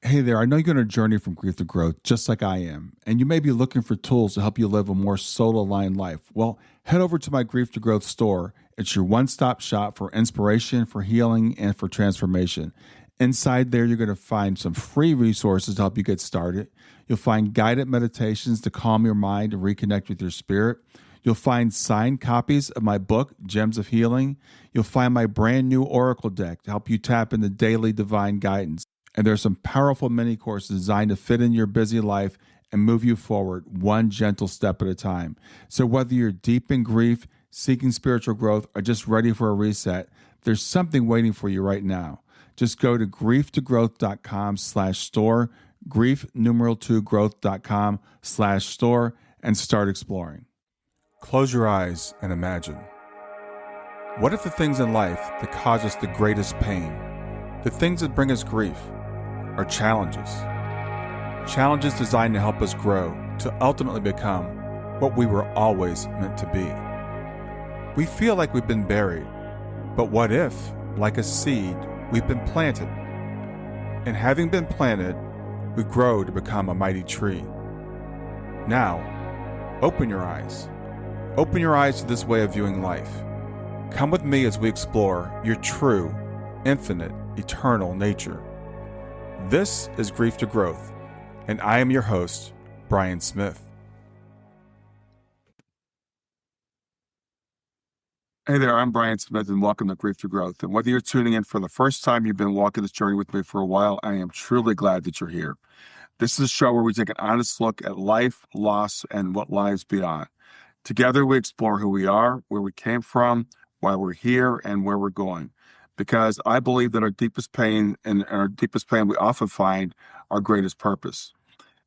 Hey there, I know you're on a journey from grief to growth, just like I am, and you may be looking for tools to help you live a more soul aligned life. Well, head over to my Grief to Growth store. It's your one stop shop for inspiration, for healing, and for transformation. Inside there, you're going to find some free resources to help you get started. You'll find guided meditations to calm your mind and reconnect with your spirit. You'll find signed copies of my book, Gems of Healing. You'll find my brand new Oracle deck to help you tap into daily divine guidance. And there's some powerful mini courses designed to fit in your busy life and move you forward one gentle step at a time. So whether you're deep in grief, seeking spiritual growth, or just ready for a reset, there's something waiting for you right now. Just go to grieftogrowth.com/store, grief numeral 2 growth.com/store, and start exploring. Close your eyes and imagine. What if the things in life that cause us the greatest pain, the things that bring us grief, are challenges? Challenges designed to help us grow, to ultimately become what we were always meant to be. We feel like we've been buried, but what if, like a seed, we've been planted? And having been planted, we grow to become a mighty tree. Now, open your eyes. Open your eyes to this way of viewing life. Come with me as we explore your true, infinite, eternal nature. This is Grief to Growth, and I am your host, Brian Smith. Hey there, I'm Brian Smith, and welcome to Grief to Growth. And whether you're tuning in for the first time, you've been walking this journey with me for a while, I am truly glad that you're here. This is a show where we take an honest look at life, loss, and what lies beyond. Together, we explore who we are, where we came from, why we're here, and where we're going. Because I believe that our deepest pain we often find our greatest purpose.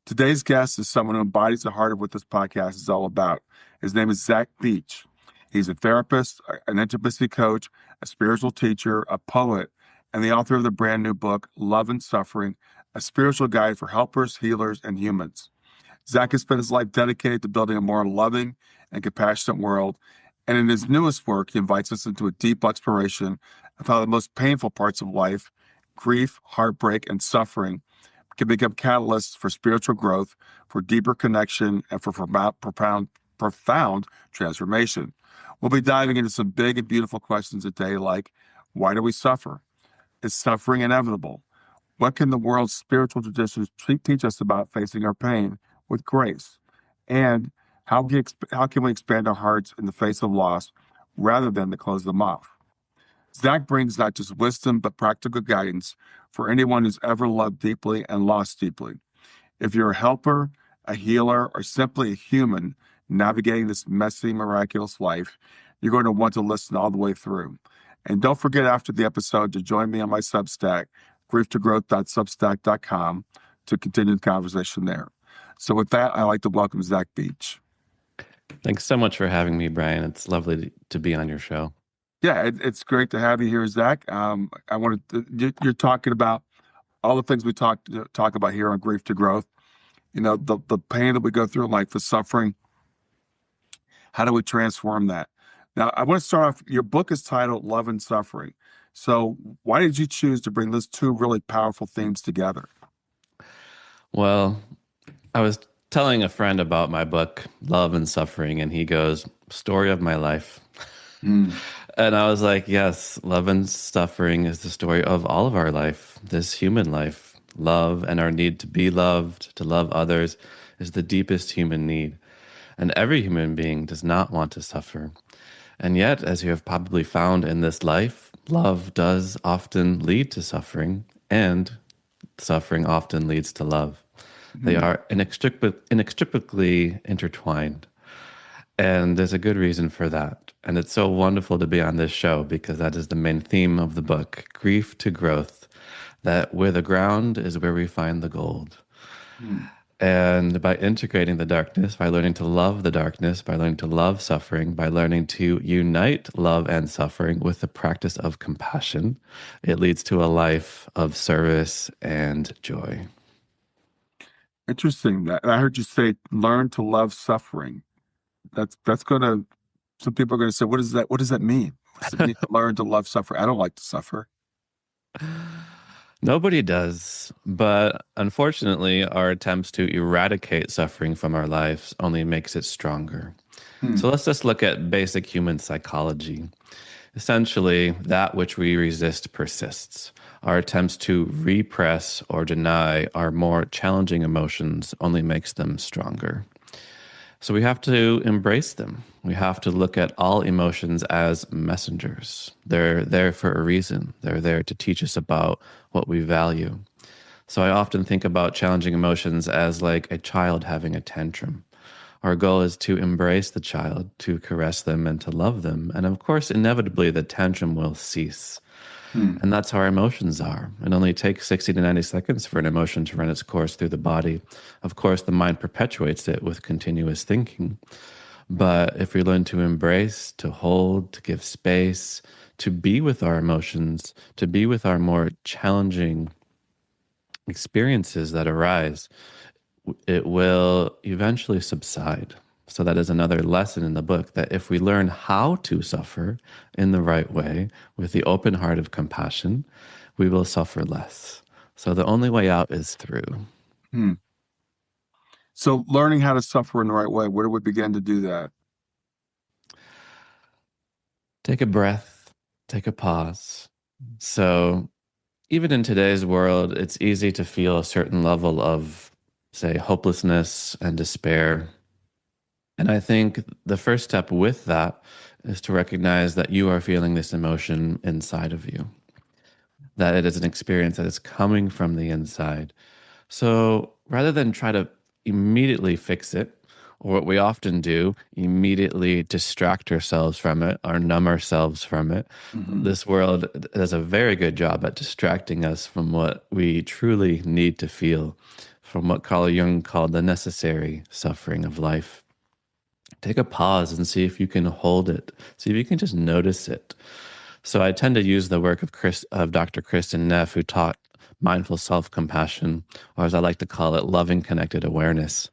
Today's guest is someone who embodies the heart of what this podcast is all about. His name is Zach Beach. He's a therapist, an intimacy coach, a spiritual teacher, a poet, and the author of the brand new book, Love and Suffering, a spiritual guide for helpers, healers, and humans. Zach has spent his life dedicated to building a more loving and compassionate world. And in his newest work, he invites us into a deep exploration of how the most painful parts of life, grief, heartbreak, and suffering, can become catalysts for spiritual growth, for deeper connection, and for profound transformation. We'll be diving into some big and beautiful questions today, like, why do we suffer? Is suffering inevitable? What can the world's spiritual traditions teach us about facing our pain with grace? And how can we expand our hearts in the face of loss rather than to close them off? Zach brings not just wisdom, but practical guidance for anyone who's ever loved deeply and lost deeply. If you're a helper, a healer, or simply a human navigating this messy, miraculous life, you're going to want to listen all the way through. And don't forget after the episode to join me on my Substack, grieftogrowth.substack.com, to continue the conversation there. So with that, I'd like to welcome Zach Beach. Thanks so much for having me, Brian. It's lovely to be on your show. Yeah, it's great to have you here, Zach. You're talking about all the things we talk about here on Grief to Growth. You know, the pain that we go through in life, the suffering. How do we transform that? Now, I want to start off. Your book is titled Love and Suffering. So why did you choose to bring those two really powerful themes together? Well, I was telling a friend about my book, Love and Suffering, and he goes, story of my life. And I was like, yes, love and suffering is the story of all of our life, this human life. Love and our need to be loved, to love others, is the deepest human need. And every human being does not want to suffer. And yet, as you have probably found in this life, love does often lead to suffering, and suffering often leads to love. They are inextricably intertwined. And there's a good reason for that. And it's so wonderful to be on this show because that is the main theme of the book, Grief to Growth, that where the ground is where we find the gold. And by integrating the darkness, by learning to love the darkness, by learning to love suffering, by learning to unite love and suffering with the practice of compassion, it leads to a life of service and joy. Interesting. I heard you say, learn to love suffering. That's going to, some people are going to say, what does that mean? What does it mean to learn to love suffering? I don't like to suffer. Nobody does, but unfortunately, our attempts to eradicate suffering from our lives only makes it stronger. Hmm. So let's just look at basic human psychology. Essentially, that which we resist persists. Our attempts to repress or deny our more challenging emotions only makes them stronger. So we have to embrace them. We have to look at all emotions as messengers. They're there for a reason. They're there to teach us about what we value. So I often think about challenging emotions as like a child having a tantrum. Our goal is to embrace the child, to caress them and to love them. And of course, inevitably, the tantrum will cease. Hmm. And that's how our emotions are. It only takes 60 to 90 seconds for an emotion to run its course through the body. Of course, the mind perpetuates it with continuous thinking. But if we learn to embrace, to hold, to give space, to be with our emotions, to be with our more challenging experiences that arise, it will eventually subside. So, that is another lesson in the book that if we learn how to suffer in the right way, with the open heart of compassion, we will suffer less. So, the only way out is through. Hmm. So learning how to suffer in the right way, where do we begin to do that? Take a breath, take a pause. So, even in today's world, it's easy to feel a certain level of, say, hopelessness and despair. And I think the first step with that is to recognize that you are feeling this emotion inside of you, that it is an experience that is coming from the inside. So rather than try to immediately fix it, or what we often do, immediately distract ourselves from it or numb ourselves from it, Hmm. this world does a very good job at distracting us from what we truly need to feel, from what Carl Jung called the necessary suffering of life. Take a pause and see if you can hold it. See if you can just notice it. So I tend to use the work of Dr. Kristen Neff, who taught mindful self-compassion, or as I like to call it, loving connected awareness.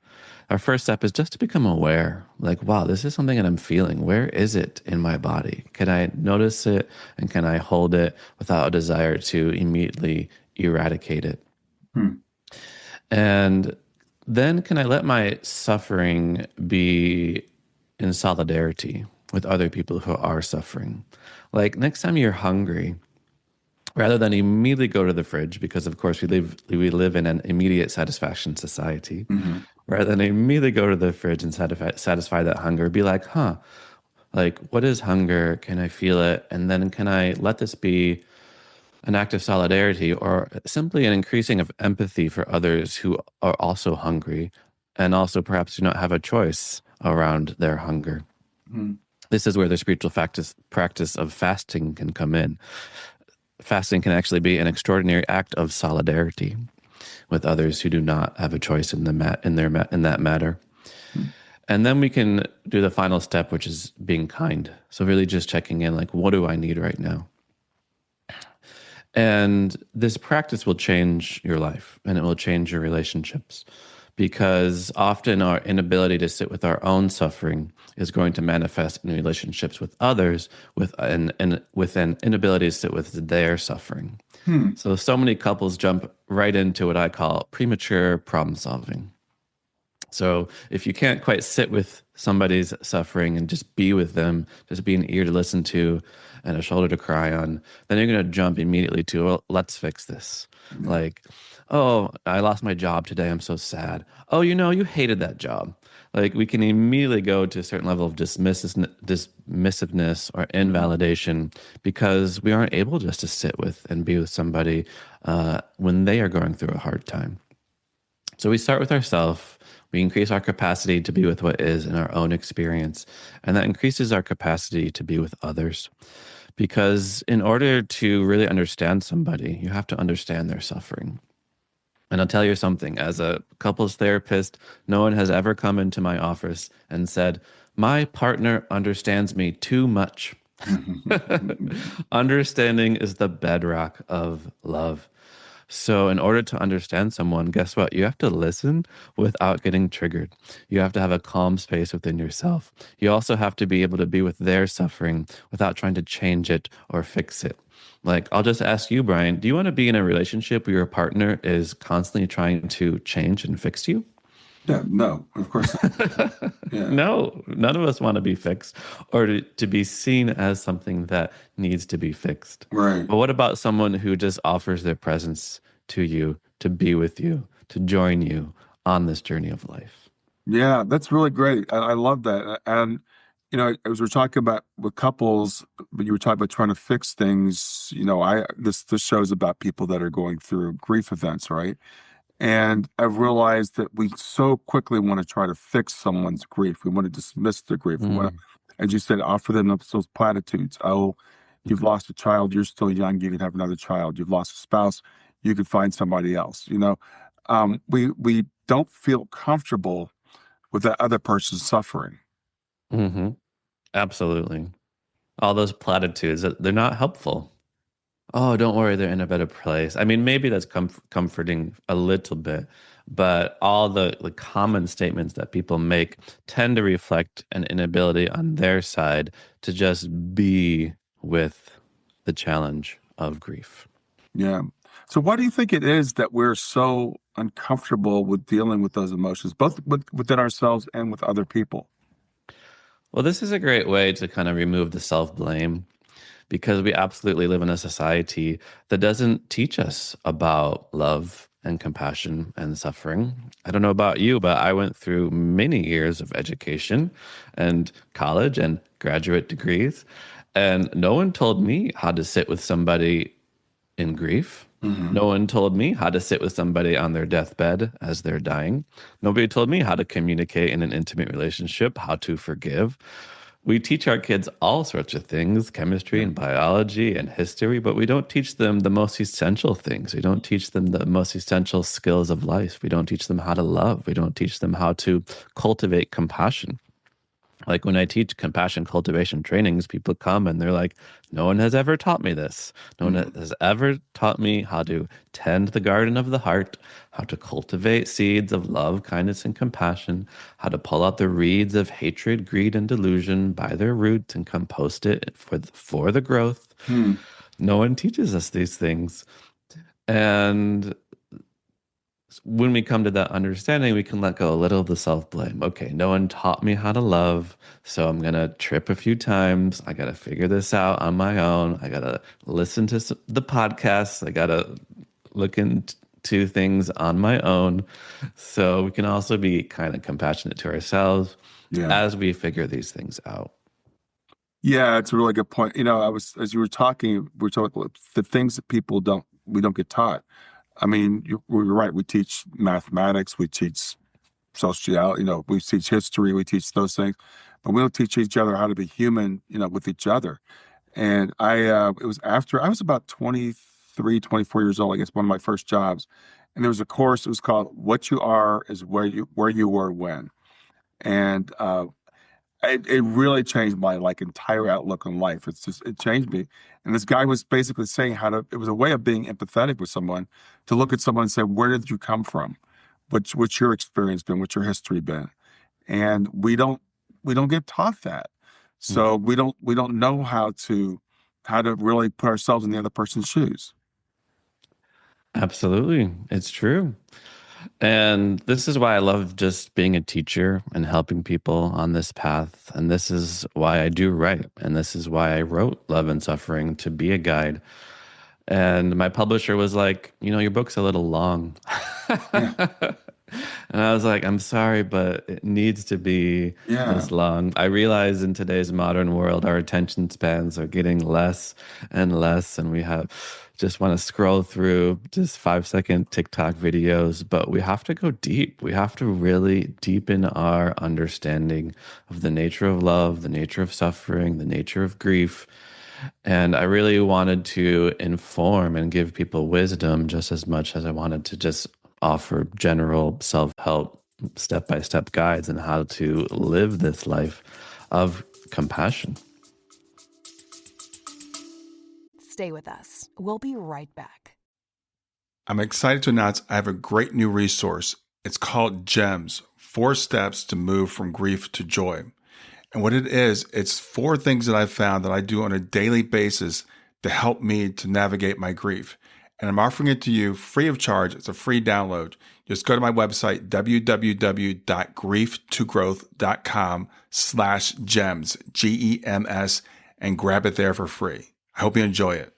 Our first step is just to become aware. Like, wow, this is something that I'm feeling. Where is it in my body? Can I notice it and can I hold it without a desire to immediately eradicate it? Hmm. And then can I let my suffering be in solidarity with other people who are suffering? Like next time you're hungry, rather than immediately go to the fridge, because of course we live in an immediate satisfaction society, Hmm. rather than immediately go to the fridge and satisfy that hunger, be like, huh, like what is hunger? Can I feel it? And then can I let this be an act of solidarity or simply an increasing of empathy for others who are also hungry and also perhaps do not have a choice around their hunger. Hmm. This is where the spiritual practice of fasting can come in. Fasting can actually be an extraordinary act of solidarity with others who do not have a choice in that matter. Hmm. And then we can do the final step, which is being kind. So really just checking in, like, what do I need right now? And this practice will change your life and it will change your relationships because often our inability to sit with our own suffering is going to manifest in relationships with others with an inability to sit with their suffering. Hmm. So many couples jump right into what I call premature problem solving. So if you can't quite sit with somebody's suffering and just be with them, just be an ear to listen to and a shoulder to cry on, then you're going to jump immediately to, well, let's fix this. Yeah. Like, oh, I lost my job today. I'm so sad. Oh, you hated that job. Like we can immediately go to a certain level of dismissiveness or Hmm. invalidation because we aren't able just to sit with and be with somebody when they are going through a hard time. So we start with ourselves. We increase our capacity to be with what is in our own experience. And that increases our capacity to be with others. Because in order to really understand somebody, you have to understand their suffering. And I'll tell you something, as a couples therapist, no one has ever come into my office and said, my partner understands me too much. Understanding is the bedrock of love. So, in order to understand someone, guess what? You have to listen without getting triggered. You have to have a calm space within yourself. You also have to be able to be with their suffering without trying to change it or fix it. Like, I'll just ask you, Brian, do you want to be in a relationship where your partner is constantly trying to change and fix you? Yeah, no, of course not. Yeah, No, none of us want to be fixed or to be seen as something that needs to be fixed. right. But what about someone who just offers their presence to you, to be with you, to join you on this journey of life? Yeah, that's really great. I love that. And, as we're talking about with couples, but you were talking about trying to fix things, this show's about people that are going through grief events, right? And I've realized that we so quickly want to try to fix someone's grief. We want to dismiss their grief. We want Mm, to, as you said, offer them those platitudes. Oh, you've lost a child, you're still young, you can have another child. You've lost a spouse, you can find somebody else. We don't feel comfortable with that other person's suffering. hmm Absolutely. All those platitudes, they're not helpful. Oh, don't worry, they're in a better place. I mean, maybe that's comforting a little bit, but all the common statements that people make tend to reflect an inability on their side to just be with the challenge of grief. Yeah. So why do you think it is that we're so uncomfortable with dealing with those emotions, both within ourselves and with other people? Well, this is a great way to kind of remove the self-blame because we absolutely live in a society that doesn't teach us about love and compassion and suffering. I don't know about you, but I went through many years of education and college and graduate degrees, and no one told me how to sit with somebody in grief. Hmm. No one told me how to sit with somebody on their deathbed as they're dying. Nobody told me how to communicate in an intimate relationship, how to forgive. We teach our kids all sorts of things, chemistry Yeah. and biology and history, but we don't teach them the most essential things. We don't teach them the most essential skills of life. We don't teach them how to love. We don't teach them how to cultivate compassion. Like when I teach compassion cultivation trainings, people come and they're like, no one has ever taught me this. No one Hmm. has ever taught me how to tend the garden of the heart, how to cultivate seeds of love, kindness, and compassion, how to pull out the reeds of hatred, greed, and delusion by their roots and compost it for the growth. Hmm. No one teaches us these things. And when we come to that understanding, we can let go a little of the self blame. Okay, no one taught me how to love, so I'm gonna trip a few times. I gotta figure this out on my own. I gotta listen to the podcasts. I gotta look into things on my own. So we can also be kind of compassionate to ourselves Yeah. as we figure these things out. Yeah, it's a really good point. I was as you were talking, we were talking about the things that we don't get taught. I mean, you're right. We teach mathematics, we teach sociology, we teach history, we teach those things, but we don't teach each other how to be human, with each other. And it was after I was about 23, 24 years old, I guess, one of my first jobs. And there was a course, it was called What You Are is Where You Were When. And it really changed my like entire outlook on life. It changed me. And this guy was basically saying it was a way of being empathetic with someone to look at someone and say, where did you come from? What's your experience been? What's your history been? And we don't get taught that. Mm. So we don't know how to really put ourselves in the other person's shoes. Absolutely. It's true. And this is why I love just being a teacher and helping people on this path. And this is why I do write. And this is why I wrote Love and Suffering to be a guide. And my publisher was like, your book's a little long. Yeah. And I was like, I'm sorry, but it needs to be Yeah. this long. I realize in today's modern world, our attention spans are getting less and less, and we have just want to scroll through just 5-second TikTok videos, but we have to go deep. We have to really deepen our understanding of the nature of love, the nature of suffering, the nature of grief. And I really wanted to inform and give people wisdom just as much as I wanted to just offer general self help, step by step guides on how to live this life of compassion. Stay with us. We'll be right back. I'm excited to announce I have a great new resource. It's called GEMS, 4 Steps to Move from Grief to Joy. And what it is, it's 4 things that I've found that I do on a daily basis to help me to navigate my grief. And I'm offering it to you free of charge. It's a free download. Just go to my website, www.grieftogrowth.com/gems, GEMS, and grab it there for free. I hope you enjoy it.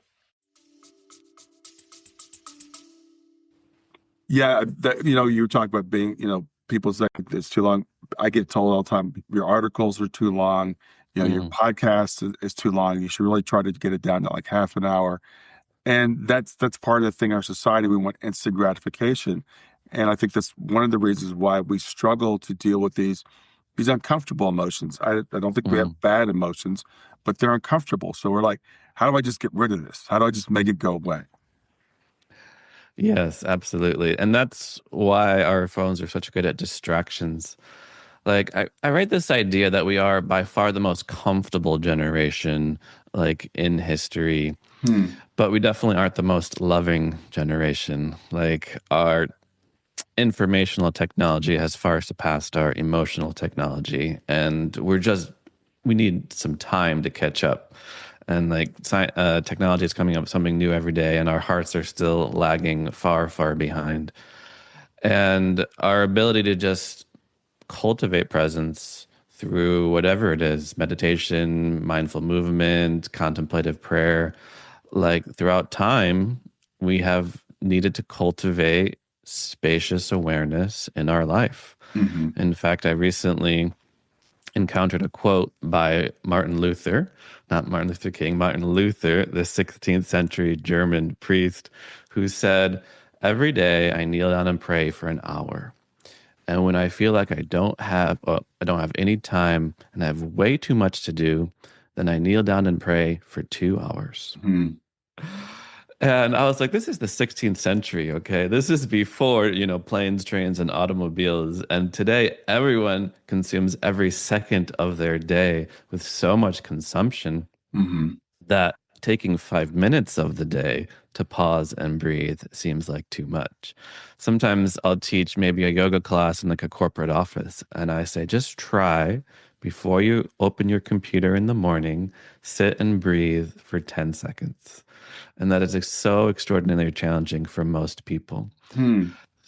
Yeah, you were talking about being, people say it's too long. I get told all the time, your articles are too long. Your podcast is too long. You should really try to get it down to like half an hour. And that's part of the thing in our society. We want instant gratification. And I think that's one of the reasons why we struggle to deal with these uncomfortable emotions. I don't think we have bad emotions, but they're uncomfortable. So we're like, how do I just get rid of this? How do I just make it go away? Yes, absolutely. And that's why our phones are such good at distractions. Like I write this idea that we are by far the most comfortable generation, like in history, but we definitely aren't the most loving generation. Like our informational technology has far surpassed our emotional technology, and we need some time to catch up. And like technology is coming up with something new every day, and our hearts are still lagging far, far behind. And our ability to just cultivate presence through whatever it is, meditation, mindful movement, contemplative prayer, like throughout time, we have needed to cultivate spacious awareness in our life. In fact, I recently encountered a quote by Martin Luther, not Martin Luther King, Martin Luther, the 16th century German priest, who said, "Every day I kneel down and pray for an hour. And when I feel like I don't have any time and I have way too much to do, then I kneel down and pray for 2 hours." And I was like, this is the 16th century, okay? This is before, planes, trains, and automobiles. And today, everyone consumes every second of their day with so much consumption that taking 5 minutes of the day to pause and breathe seems like too much. Sometimes I'll teach maybe a yoga class in like a corporate office, and I say, just try before you open your computer in the morning, sit and breathe for 10 seconds. And that is so extraordinarily challenging for most people.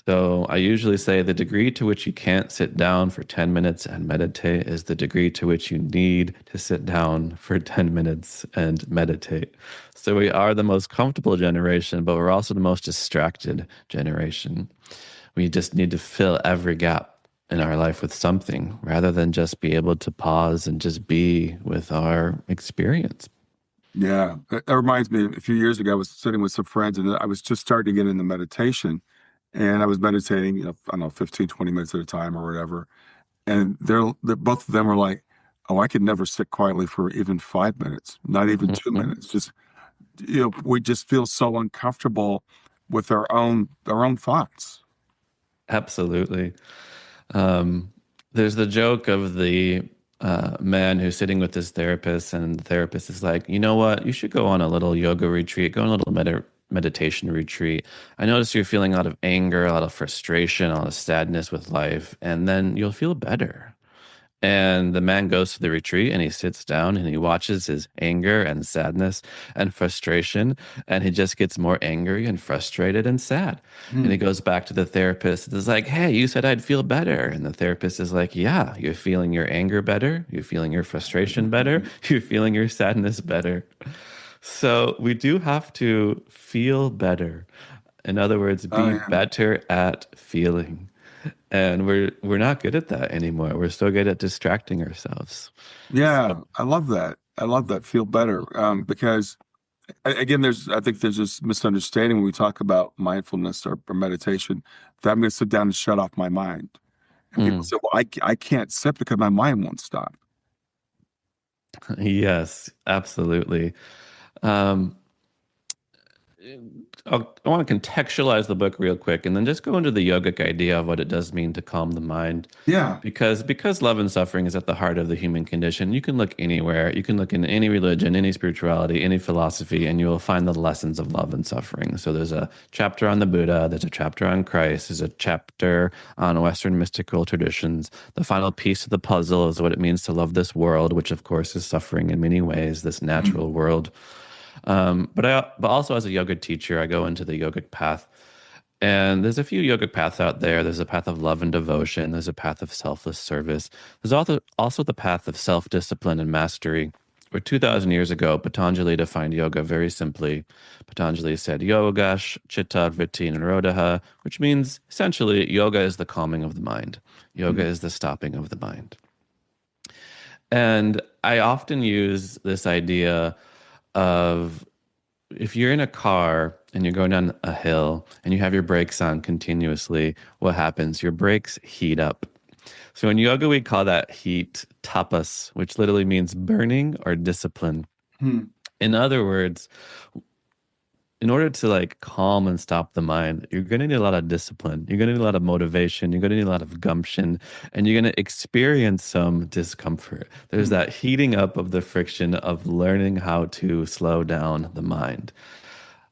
So I usually say the degree to which you can't sit down for 10 minutes and meditate is the degree to which you need to sit down for 10 minutes and meditate. So we are the most comfortable generation, but we're also the most distracted generation. We just need to fill every gap in our life with something rather than just be able to pause and just be with our experience. Yeah, that reminds me, a few years ago, I was sitting with some friends and I was just starting to get into meditation. And I was meditating, I don't know, 15, 20 minutes at a time or whatever. And both of them were like, oh, I could never sit quietly for even 5 minutes, not even 2 minutes. Just, we just feel so uncomfortable with our own thoughts. Absolutely. There's the joke of the man who's sitting with his therapist, and the therapist is like, you know what? You should go on a little yoga retreat, go on a little meditation retreat. I notice you're feeling a lot of anger, a lot of frustration, a lot of sadness with life, and then you'll feel better. And the man goes to the retreat and he sits down and he watches his anger and sadness and frustration. And he just gets more angry and frustrated and sad. And he goes back to the therapist and is like, hey, you said I'd feel better. And the therapist is like, yeah, you're feeling your anger better. You're feeling your frustration better. You're feeling your sadness better. So we do have to feel better. In other words, be better at feeling. And we're not good at that anymore. We're so good at distracting ourselves. Yeah, I love that. I love that. Feel better. Because again, I think there's this misunderstanding when we talk about mindfulness or meditation that I'm going to sit down and shut off my mind. And people say, well, I can't sit because my mind won't stop. Yes, absolutely. I want to contextualize the book real quick and then just go into the yogic idea of what it does mean to calm the mind. Yeah. Because love and suffering is at the heart of the human condition, you can look anywhere. You can look in any religion, any spirituality, any philosophy, and you will find the lessons of love and suffering. So there's a chapter on the Buddha, there's a chapter on Christ, there's a chapter on Western mystical traditions. The final piece of the puzzle is what it means to love this world, which of course is suffering in many ways, this natural world. But also as a yoga teacher, I go into the yogic path. And there's a few yogic paths out there. There's a path of love and devotion. There's a path of selfless service. There's also the path of self-discipline and mastery, where 2,000 years ago, Patanjali defined yoga very simply. Patanjali said, Yogash, Chitta, Vritti, Nirodha, which means essentially yoga is the calming of the mind. Yoga is the stopping of the mind. And I often use this idea of if you're in a car and you're going down a hill and you have your brakes on continuously, what happens? Your brakes heat up. So in yoga, we call that heat tapas, which literally means burning or discipline. In other words, in order to like calm and stop the mind, you're going to need a lot of discipline. You're going to need a lot of motivation. You're going to need a lot of gumption, and you're going to experience some discomfort. There's that heating up of the friction of learning how to slow down the mind.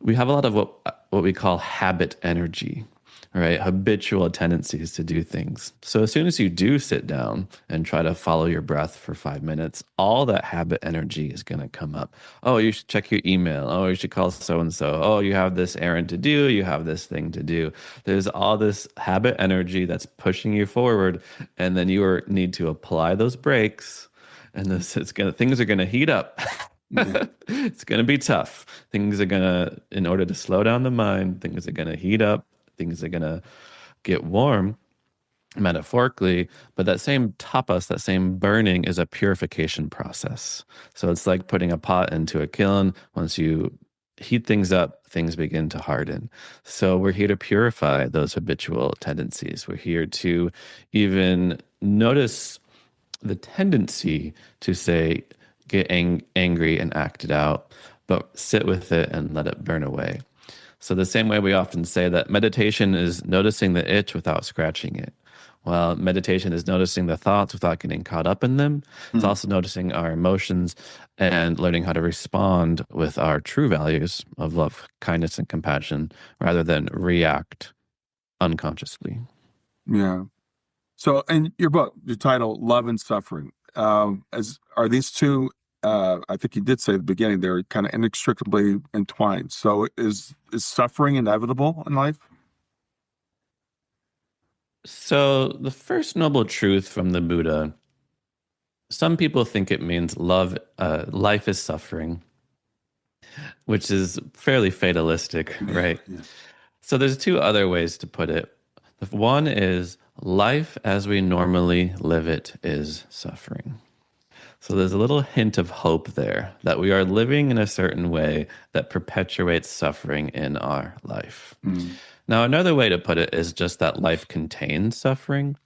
We have a lot of what we call habit energy, right? Habitual tendencies to do things. So as soon as you do sit down and try to follow your breath for 5 minutes, all that habit energy is going to come up. Oh, you should check your email. Oh, you should call so-and-so. Oh, you have this errand to do. You have this thing to do. There's all this habit energy that's pushing you forward. And then you need to apply those brakes. And things are going to heat up. It's going to be tough. In order to slow down the mind, things are going to heat up. Things are going to get warm, metaphorically, but that same tapas, that same burning is a purification process. So it's like putting a pot into a kiln. Once you heat things up, things begin to harden. So we're here to purify those habitual tendencies. We're here to even notice the tendency to say, get angry and act it out, but sit with it and let it burn away. So the same way we often say that meditation is noticing the itch without scratching it. Well, meditation is noticing the thoughts without getting caught up in them. It's also noticing our emotions and learning how to respond with our true values of love, kindness, and compassion rather than react unconsciously. Yeah. So in your book, your title, Love and Suffering, are these two, I think you did say at the beginning, they're kind of inextricably entwined. So is suffering inevitable in life? So the first noble truth from the Buddha, some people think it means life is suffering, which is fairly fatalistic, right? Yeah. So there's two other ways to put it. The one is life as we normally live it is suffering. So there's a little hint of hope there that we are living in a certain way that perpetuates suffering in our life. Now, another way to put it is just that life contains suffering.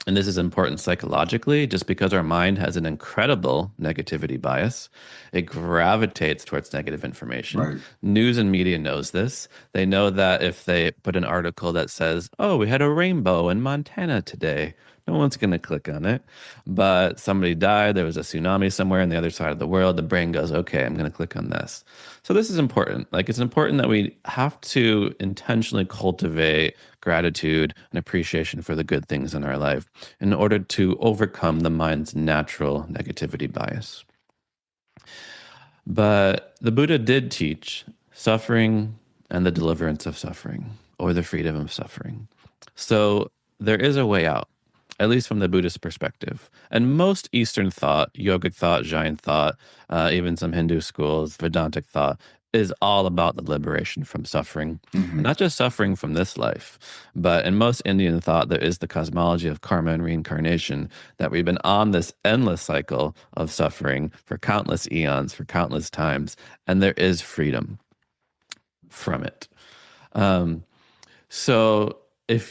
And this is important psychologically, just because our mind has an incredible negativity bias. It gravitates towards negative information. Right. News and media knows this. They know that if they put an article that says, oh, we had a rainbow in Montana today, no one's going to click on it. But somebody died, there was a tsunami somewhere on the other side of the world, the brain goes, okay, I'm going to click on this. So this is important. Like, it's important that we have to intentionally cultivate gratitude and appreciation for the good things in our life in order to overcome the mind's natural negativity bias. But the Buddha did teach suffering and the deliverance of suffering, or the freedom of suffering. So there is a way out, at least from the Buddhist perspective. And most Eastern thought, yogic thought, Jain thought, even some Hindu schools, Vedantic thought, is all about the liberation from suffering. And not just suffering from this life, but in most Indian thought, there is the cosmology of karma and reincarnation, that we've been on this endless cycle of suffering for countless eons, for countless times, and there is freedom from it. So if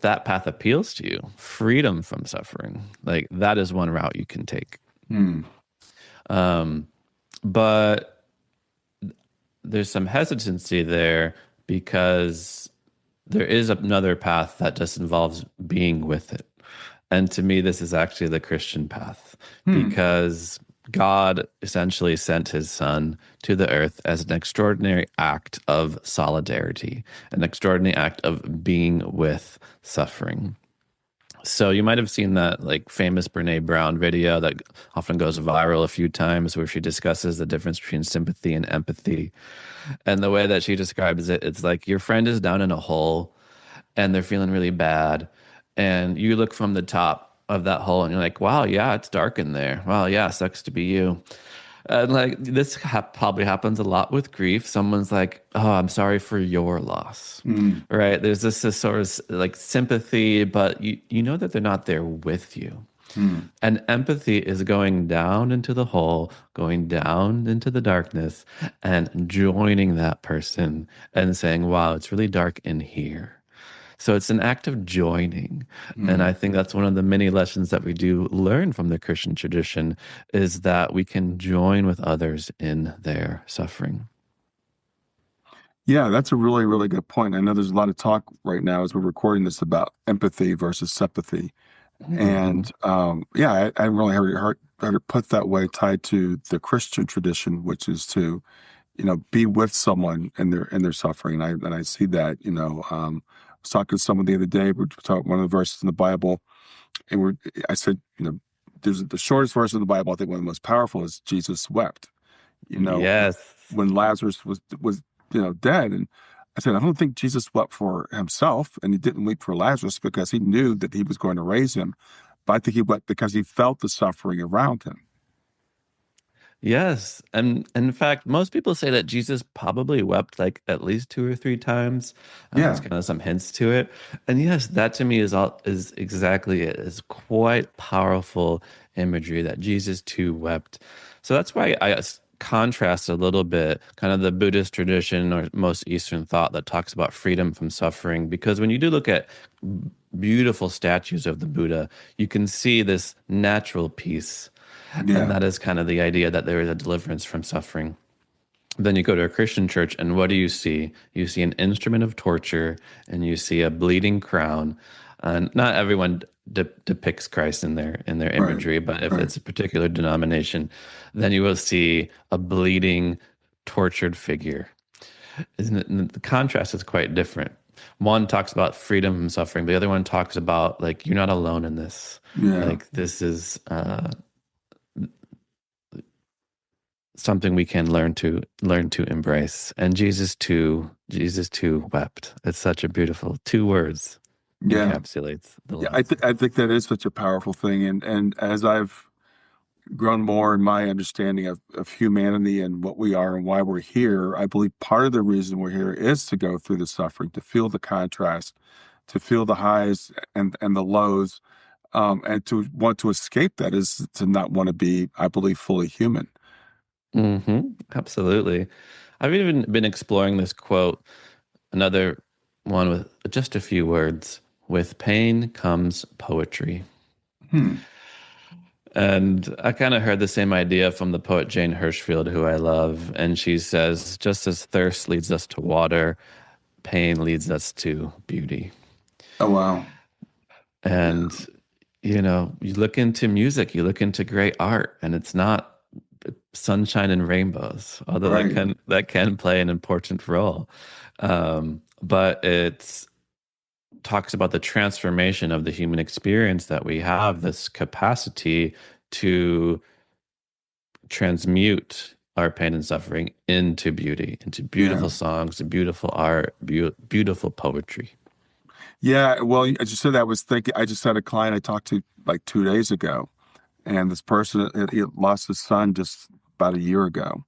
that path appeals to you, freedom from suffering, like that is one route you can take. But there's some hesitancy there because there is another path that just involves being with it. And to me, this is actually the Christian path, because God essentially sent his son to the earth as an extraordinary act of solidarity, an extraordinary act of being with suffering. So you might have seen that like famous Brene Brown video that often goes viral a few times where she discusses the difference between sympathy and empathy. And the way that she describes it, it's like your friend is down in a hole and they're feeling really bad. And you look from the top of that hole and you're like, wow, yeah, it's dark in there. Wow, yeah, sucks to be you. And like this probably happens a lot with grief. Someone's like, "Oh, I'm sorry for your loss," Mm. right? There's this sort of like sympathy, but you know that they're not there with you. Mm. And empathy is going down into the hole, going down into the darkness, and joining that person and saying, "Wow, it's really dark in here." So it's an act of joining. And Mm. I think that's one of the many lessons that we do learn from the Christian tradition is that we can join with others in their suffering. Yeah, that's a really, really good point. I know there's a lot of talk right now as we're recording this about empathy versus sympathy. Mhm. And yeah, I really heard it put that way, tied to the Christian tradition, which is to, be with someone in their suffering. And I see that, I was talking to someone the other day, we were talking one of the verses in the Bible, and I said, there's the shortest verse in the Bible, I think one of the most powerful is Jesus wept, you know, Yes. when Lazarus was dead. And I said, I don't think Jesus wept for himself, and he didn't weep for Lazarus because he knew that he was going to raise him. But I think he wept because he felt the suffering around him. Yes. And in fact, most people say that Jesus probably wept like at least two or three times. There's Yeah, kind of some hints to it. And yes, that to me is exactly it. It's quite powerful imagery that Jesus too wept. So that's why contrast a little bit kind of the Buddhist tradition or most Eastern thought that talks about freedom from suffering. Because when you do look at beautiful statues of the Buddha, you can see this natural peace. And yeah, that is kind of the idea that there is a deliverance from suffering. Then you go to a Christian church, and what do you see? You see an instrument of torture, and you see a bleeding crown. And not everyone depicts Christ in their right, imagery, but if right. it's a particular denomination, then you will see a bleeding, tortured figure. Isn't it? And the contrast is quite different. One talks about freedom from suffering. The other one talks about like you're not alone in this. Yeah, Like this is something we can learn to embrace. And Jesus too wept. It's such a beautiful two words yeah, encapsulates the yeah. loss. I think that is such a powerful thing, and as I've grown more in my understanding of humanity and what we are and why we're here, I believe part of the reason we're here is to go through the suffering, to feel the contrast, to feel the highs and the lows, and to want to escape that is to not want to be, I believe, fully human. Absolutely. I've even been exploring this quote, another one with just a few words. With pain comes poetry. Hmm. And I kind of heard the same idea from the poet Jane Hirschfield, who I love. And she says, just as thirst leads us to water, pain leads us to beauty. Oh wow. Yeah. And, you know, you look into music, you look into great art, and it's not sunshine and rainbows, although Right. that can play an important role. But it's talks about the transformation of the human experience that we have this capacity to transmute our pain and suffering into beauty, into Yeah. beautiful songs, to beautiful art, beautiful poetry. Yeah. Well, as you said, I was thinking. I just had a client I talked to like 2 days ago, and this person he lost his son just about a year ago.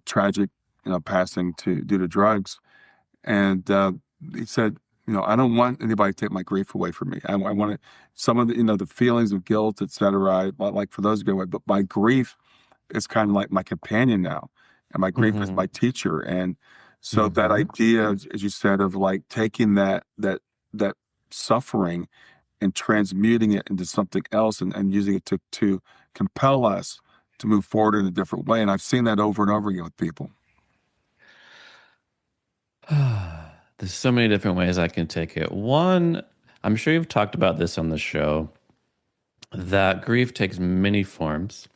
Tragic, passing to due to drugs. And he said, I don't want anybody to take my grief away from me. I want it, some of the, the feelings of guilt, et cetera. I like for those to go away, but my grief is kind of like my companion now, and my grief is Hmm. my teacher. And so that Hmm. idea, as you said, of like taking that suffering and transmuting it into something else, and using it to compel us to move forward in a different way. And I've seen that over and over again with people. There's so many different ways I can take it. One, I'm sure you've talked about this on the show, that grief takes many forms.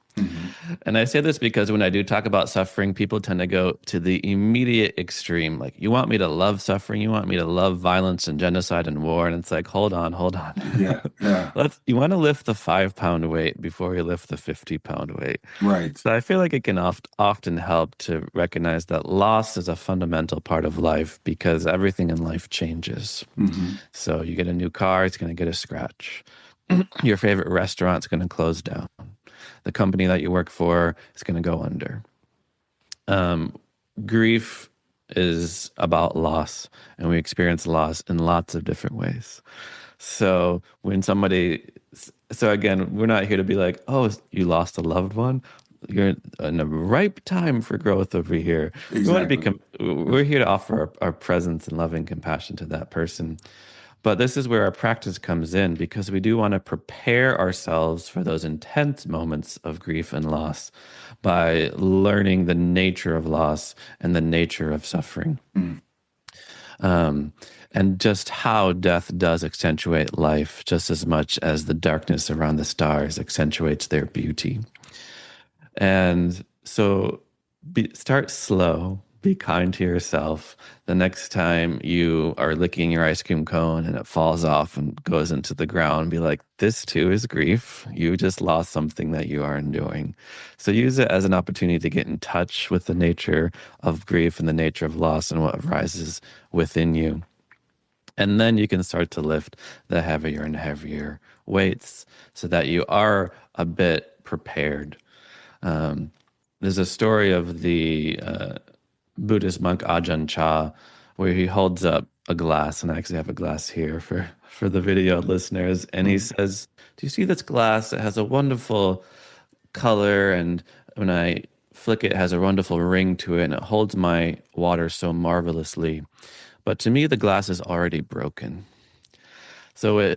And I say this because when I do talk about suffering, people tend to go to the immediate extreme. Like, you want me to love suffering? You want me to love violence and genocide and war? And it's like, hold on, hold on. Yeah, yeah. You want to lift the 5-pound weight before you lift the 50-pound weight. Right. So I feel like it can often help to recognize that loss is a fundamental part of life because everything in life changes. So you get a new car, it's going to get a scratch. Your favorite restaurant's going to close down. The company that you work for is going to go under. Grief is about loss, and we experience loss in lots of different ways. So again, we're not here to be like, oh, you lost a loved one. You're in a ripe time for growth over here. Exactly. We're here to offer our presence and loving compassion to that person. But this is where our practice comes in, because we do want to prepare ourselves for those intense moments of grief and loss by learning the nature of loss and the nature of suffering. And just how death does accentuate life just as much as the darkness around the stars accentuates their beauty. And so start slow. Be kind to yourself. The next time you are licking your ice cream cone and it falls off and goes into the ground, be like, this too is grief. You just lost something that you are enduring. So use it as an opportunity to get in touch with the nature of grief and the nature of loss and what arises within you. And then you can start to lift the heavier and heavier weights so that you are a bit prepared. There's a story of the Buddhist monk Ajahn Chah, where he holds up a glass, and I actually have a glass here for the video listeners, and he says, do you see this glass? It has a wonderful color, and when I flick it, it has a wonderful ring to it, and it holds my water so marvelously. But to me, the glass is already broken. So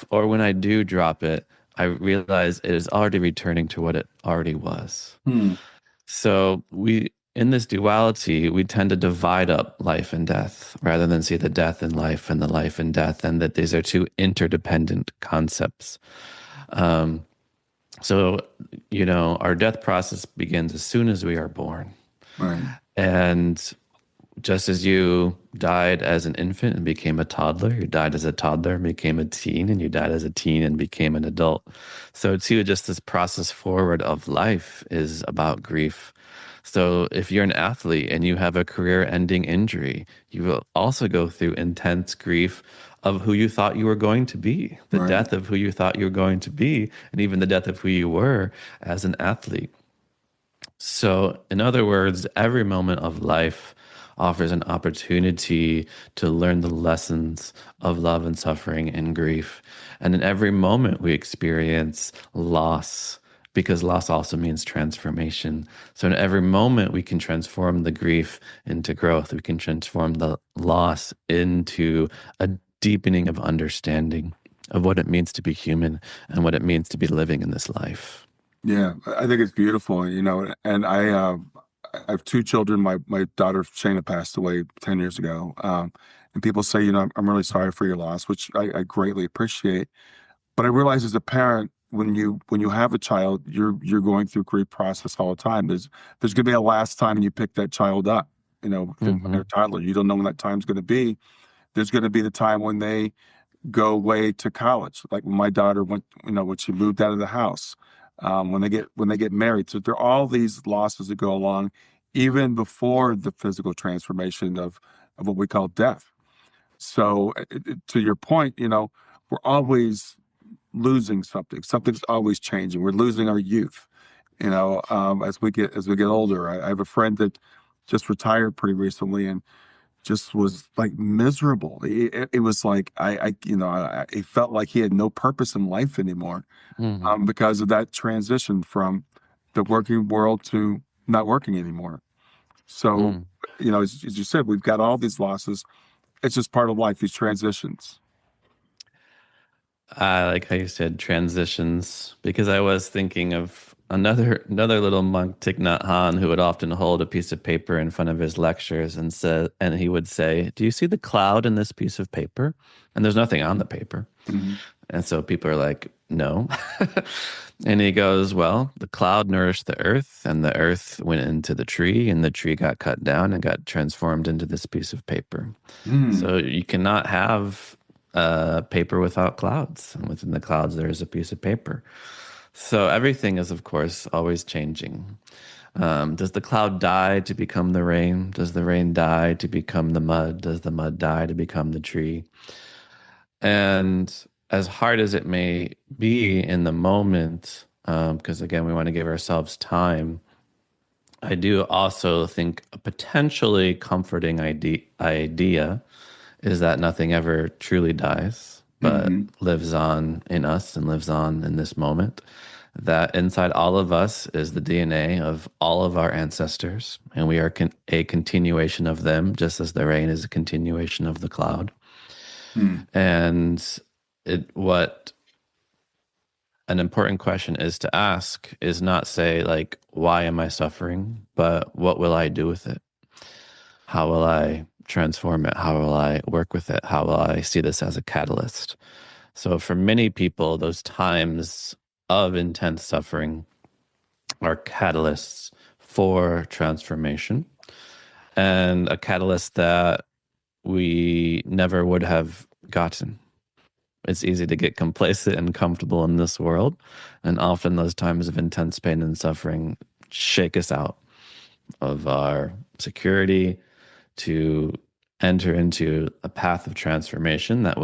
when I do drop it, I realize it is already returning to what it already was. So in this duality, we tend to divide up life and death rather than see the death in life and the life in death, and that these are two interdependent concepts. So, our death process begins as soon as we are born. Right. And just as you died as an infant and became a toddler, you died as a toddler and became a teen, and you died as a teen and became an adult. So too, just this process forward of life is about grief. So if you're an athlete and you have a career-ending injury, you will also go through intense grief of who you thought you were going to be, the Right. death of who you thought you were going to be, and even the death of who you were as an athlete. So in other words, every moment of life offers an opportunity to learn the lessons of love and suffering and grief. And in every moment we experience loss, because loss also means transformation. So in every moment we can transform the grief into growth. We can transform the loss into a deepening of understanding of what it means to be human and what it means to be living in this life. Yeah, I think it's beautiful, and I have two children. My daughter Shayna passed away 10 years ago. And people say, I'm really sorry for your loss, which I greatly appreciate. But I realize as a parent, when you have a child, you're going through grief process all the time. There's going to be a last time you pick that child up, when they're a toddler. You don't know when that time's going to be. There's going to be the time when they go away to college, like when my daughter went, when she moved out of the house, when they get married. So there are all these losses that go along, even before the physical transformation of what we call death. So to your point, we're always losing something. Something's always changing. We're losing our youth, as we get older. I have a friend that just retired pretty recently and just was like miserable. It was like it felt like he had no purpose in life anymore, because of that transition from the working world to not working anymore. So, as you said, we've got all these losses. It's just part of life, these transitions. I like how you said transitions, because I was thinking of another little monk, Thich Nhat Hanh, who would often hold a piece of paper in front of his lectures and he would say, "Do you see the cloud in this piece of paper?" And there's nothing on the paper. And so people are like, no. And he goes, well, the cloud nourished the earth, and the earth went into the tree, and the tree got cut down and got transformed into this piece of paper. So you cannot have paper without clouds. And within the clouds, there is a piece of paper. So everything is, of course, always changing. Does the cloud die to become the rain? Does the rain die to become the mud? Does the mud die to become the tree? And as hard as it may be in the moment, because again, we want to give ourselves time, I do also think a potentially comforting idea is that nothing ever truly dies, but lives on in us and lives on in this moment. That inside all of us is the DNA of all of our ancestors, and we are a continuation of them, just as the rain is a continuation of the cloud. And what an important question is to ask is not say like, why am I suffering? But what will I do with it? How will I transform it? How will I work with it? How will I see this as a catalyst? So for many people, those times of intense suffering are catalysts for transformation, and a catalyst that we never would have gotten. It's easy to get complacent and comfortable in this world. And often those times of intense pain and suffering shake us out of our security to enter into a path of transformation that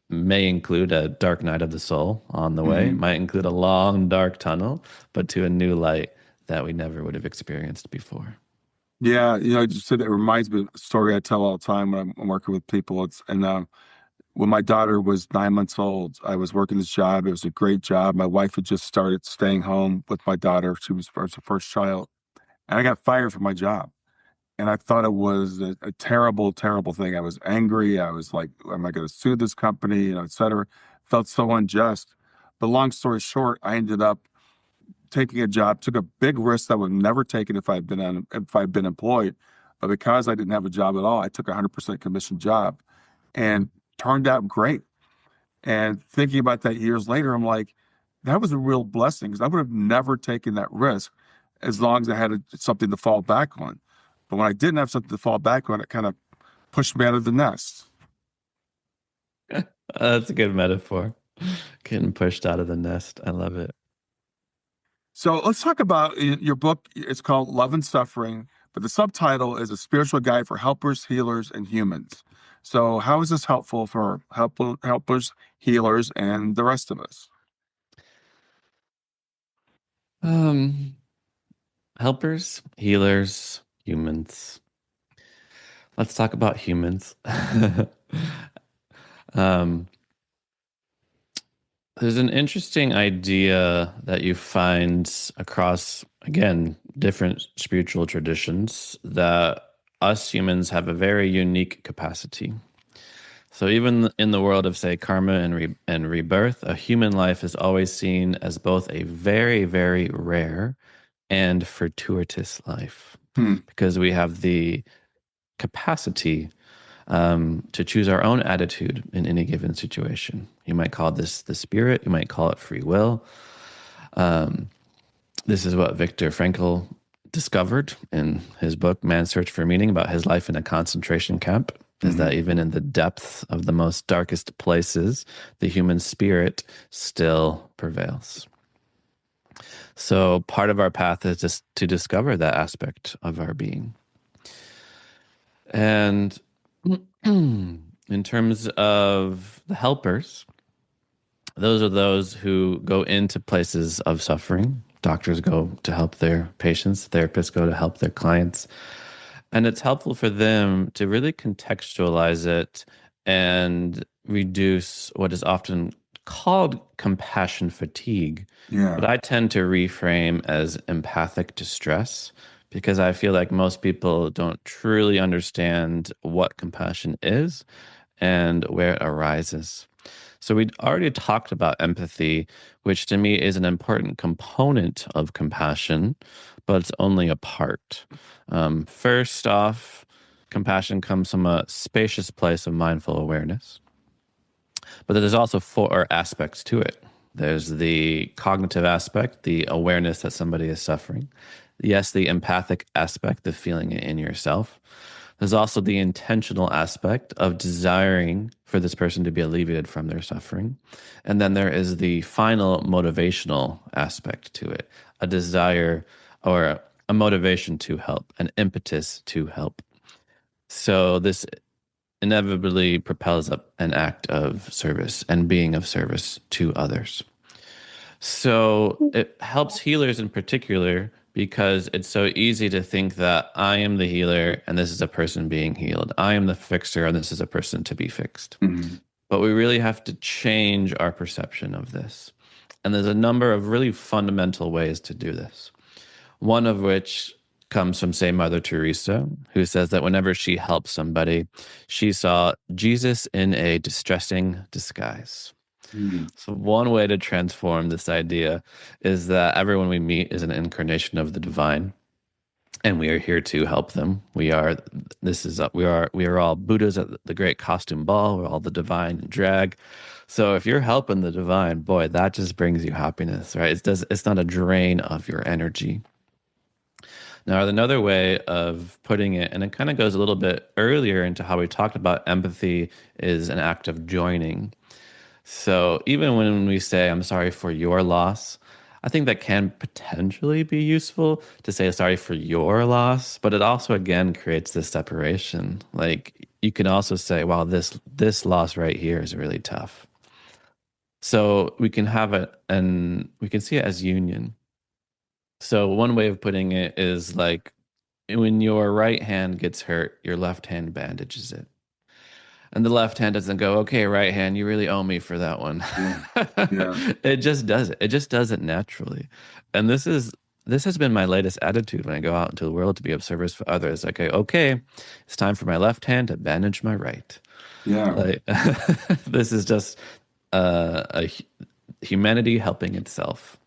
may include a dark night of the soul on the way, might include a long, dark tunnel, but to a new light that we never would have experienced before. Yeah, just said it reminds me of a story I tell all the time when I'm working with people. When my daughter was 9 months old, I was working this job. It was a great job. My wife had just started staying home with my daughter. She was her first child, and I got fired from my job. And I thought it was a terrible, terrible thing. I was angry. I was like, am I going to sue this company, et cetera. Felt so unjust. But long story short, I ended up taking a job, took a big risk that I would have never taken if I'd been employed. But because I didn't have a job at all, I took a 100% commission job and turned out great. And thinking about that years later, I'm like, that was a real blessing because I would have never taken that risk as long as I had something to fall back on. But when I didn't have something to fall back on, it kind of pushed me out of the nest. That's a good metaphor. Getting pushed out of the nest. I love it. So let's talk about your book. It's called Love and Suffering, but the subtitle is A Spiritual Guide for Helpers, Healers, and Humans. So how is this helpful for helpers, healers, and the rest of us? Helpers, healers, humans. Let's talk about humans. There's an interesting idea that you find across, again, different spiritual traditions that us humans have a very unique capacity. So even in the world of, say, karma and rebirth, a human life is always seen as both a very, very rare and fortuitous life because we have the capacity to choose our own attitude in any given situation. You might call this the spirit, you might call it free will. This is what Viktor Frankl discovered in his book, Man's Search for Meaning, about his life in a concentration camp, is that even in the depths of the most darkest places, the human spirit still prevails. So part of our path is just to discover that aspect of our being. And in terms of the helpers, those are those who go into places of suffering. Doctors go to help their patients, therapists go to help their clients. And it's helpful for them to really contextualize it and reduce what is often called compassion fatigue. Yeah. But I tend to reframe as empathic distress because I feel like most people don't truly understand what compassion is and where it arises. So we already talked about empathy, which to me is an important component of compassion, but it's only a part. First off, compassion comes from a spacious place of mindful awareness. But there's also four aspects to it. There's the cognitive aspect, the awareness that somebody is suffering. Yes, the empathic aspect, the feeling it in yourself. There's also the intentional aspect of desiring for this person to be alleviated from their suffering. And then there is the final motivational aspect to it, a desire or a motivation to help, an impetus to help. So this inevitably propels up an act of service and being of service to others. So it helps healers in particular because it's so easy to think that I am the healer and this is a person being healed. I am the fixer and this is a person to be fixed. Mm-hmm. But we really have to change our perception of this. And there's a number of really fundamental ways to do this. One of which comes from, say, Mother Teresa, who says that whenever she helped somebody, she saw Jesus in a distressing disguise. Mm-hmm. So one way to transform this idea is that everyone we meet is an incarnation of the divine, and we are here to help them. We are all Buddhas at the great costume ball. We're all the divine in drag. So if you're helping the divine, boy, that just brings you happiness, right? It's not a drain of your energy. Now, another way of putting it, and it kind of goes a little bit earlier into how we talked about empathy, is an act of joining. So even when we say, I'm sorry for your loss, I think that can potentially be useful to say sorry for your loss, but it also, again, creates this separation. Like you can also say, wow, this loss right here is really tough. So we can have it and we can see it as union. So one way of putting it is like when your right hand gets hurt, your left hand bandages it. And the left hand doesn't go, okay, right hand, you really owe me for that one. Yeah. Yeah. It just does it. It just does it naturally. And this has been my latest attitude when I go out into the world to be of service for others. Like, okay, it's time for my left hand to bandage my right. Yeah. Like, this is just humanity helping itself.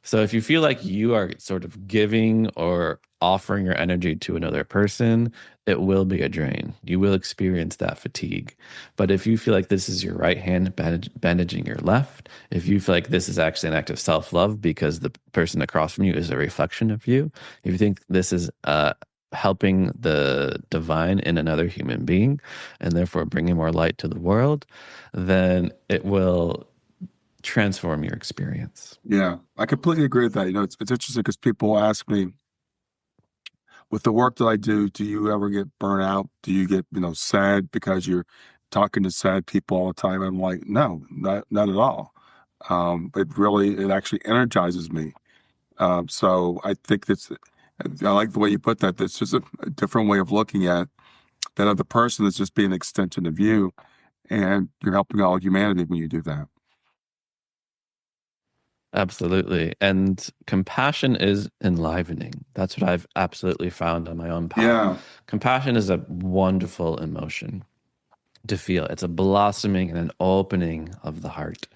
So if you feel like you are sort of giving or offering your energy to another person, it will be a drain. You will experience that fatigue. But if you feel like this is your right hand bandaging your left, if you feel like this is actually an act of self-love because the person across from you is a reflection of you, if you think this is helping the divine in another human being and therefore bringing more light to the world, then it will transform your experience. Yeah. I completely agree with that. It's interesting because people ask me, with the work that I do you ever get burnt out? Do you get, sad because you're talking to sad people all the time? I'm like, no, not at all. It actually energizes me. So I think I like the way you put that. That's just a different way of looking at that other person is just being an extension of you, and you're helping all humanity when you do that. Absolutely. And compassion is enlivening. That's what I've absolutely found on my own path. Yeah. Compassion is a wonderful emotion to feel. It's a blossoming and an opening of the heart.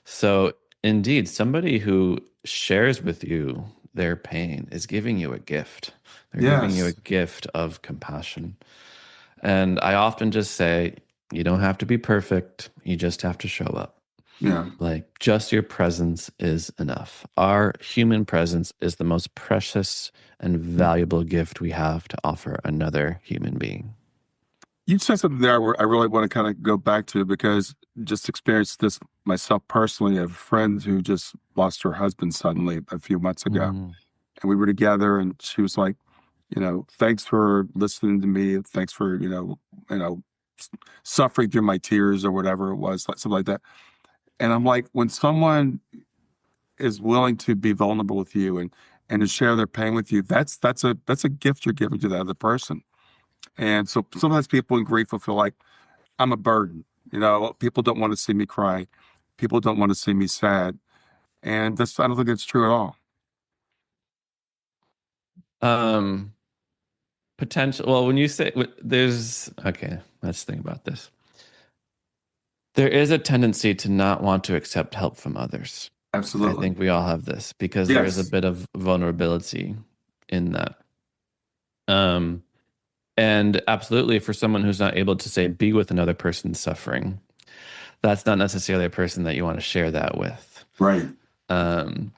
So, indeed, somebody who shares with you their pain is giving you a gift. They're giving you a Yes. gift of compassion. And I often just say, you don't have to be perfect. You just have to show up. Yeah. Like just your presence is enough. Our human presence is the most precious and valuable gift we have to offer another human being. You said something there where I really want to kind of go back to because just experienced this myself personally. I have a friend who just lost her husband suddenly a few months ago. Mm. And we were together and she was like, thanks for listening to me. Thanks for, suffering through my tears or whatever it was, like something like that. And I'm like, when someone is willing to be vulnerable with you and to share their pain with you, that's a gift you're giving to the other person. And so sometimes people in grief will feel like I'm a burden. People don't want to see me cry. People don't want to see me sad. And I don't think it's true at all. Um, Potential. Well, when you say okay, let's think about this. There is a tendency to not want to accept help from others. I Absolutely. think we all have this because there is a Yes. bit of vulnerability in that. Um, And absolutely, for someone who's not able to say, be with another person's suffering, that's not necessarily a person that you want to share that with. Right. Um,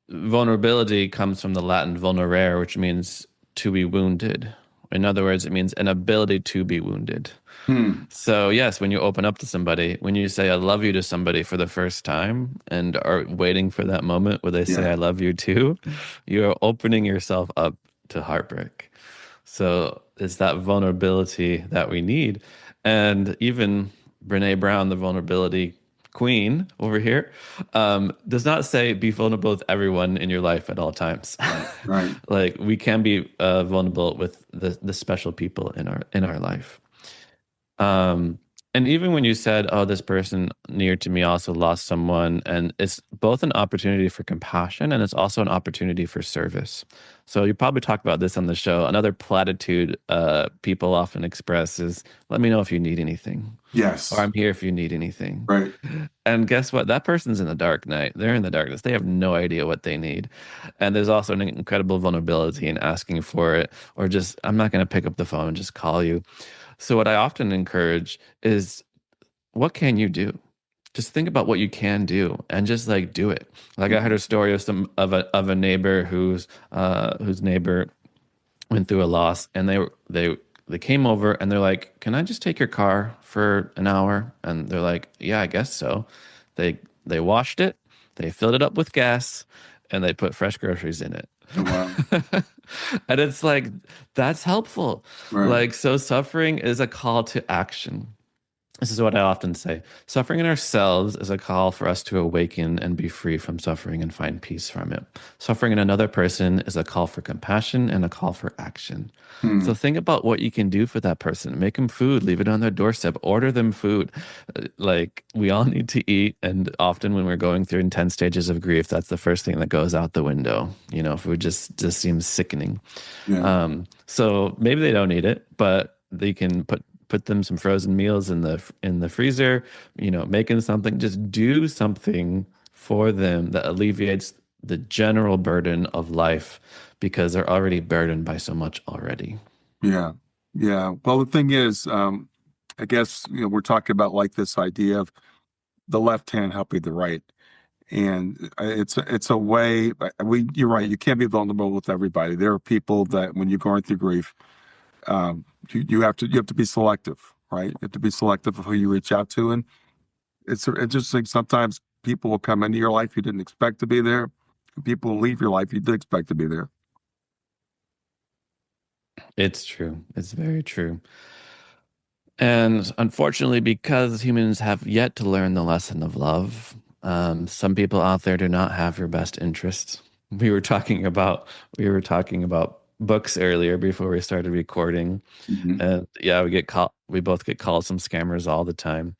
Vulnerability comes from the Latin vulnerare, which means to be wounded. In other words, it means an ability to be wounded. Hmm. So, yes, when you open up to somebody, when you say I love you to somebody for the first time and are waiting for that moment where they say Yeah. I love you too, you're opening yourself up to heartbreak. So, it's that vulnerability that we need. And even Brene Brown, the vulnerability queen over here, does not say be vulnerable with everyone in your life at all times. Right. Right. Like we can be vulnerable with the special people in our life. Um, and even when you said, "Oh, this person near to me also lost someone," and it's both an opportunity for compassion and it's also an opportunity for service. So you probably talk about this on the show. Another platitude people often express is, "Let me know if you need anything," or Yes. "I'm here if you need anything." Right. And guess what? That person's in the dark night. They're in the darkness. They have no idea what they need. And there's also an incredible vulnerability in asking for it, or just, I'm not going to pick up the phone and just call you. So, what I often encourage is, what can you do? Just think about what you can do and just like do it. Like I heard a story of of a neighbor whose neighbor went through a loss, and they came over and they're like, "Can I just take your car for an hour?" And they're like, "Yeah, I guess so." They they washed it, they filled it up with gas, and they put fresh groceries in it. Oh, wow. And it's like that's helpful. Right. Like so suffering is a call to action. This is what I often say. Suffering in ourselves is a call for us to awaken and be free from suffering and find peace from it. Suffering in another person is a call for compassion and a call for action. So Hmm. think about what you can do for that person. Make them food, leave it on their doorstep, order them food. Like we all need to eat. And often when we're going through intense stages of grief, that's the first thing that goes out the window. You know, food just seems sickening. Yeah. So maybe they don't need it, but they can put them some frozen meals in the freezer, you know, making something, just do something for them that alleviates the general burden of life because they're already burdened by so much already. Yeah. Yeah. Well, the thing is, I guess, we're talking about like this idea of the left hand helping the right. And it's a way you're right. You can't be vulnerable with everybody. There are people that when you're going through grief, you have to be selective, right? You have to be selective of who you reach out to. And it's interesting. Sometimes people will come into your life you didn't expect to be there. People will leave your life you did expect to be there. It's true. It's very true. And unfortunately, because humans have yet to learn the lesson of love, some people out there do not have your best interests. We were talking about books earlier before we started recording, Mhm. and yeah, we both get called some scammers all the time.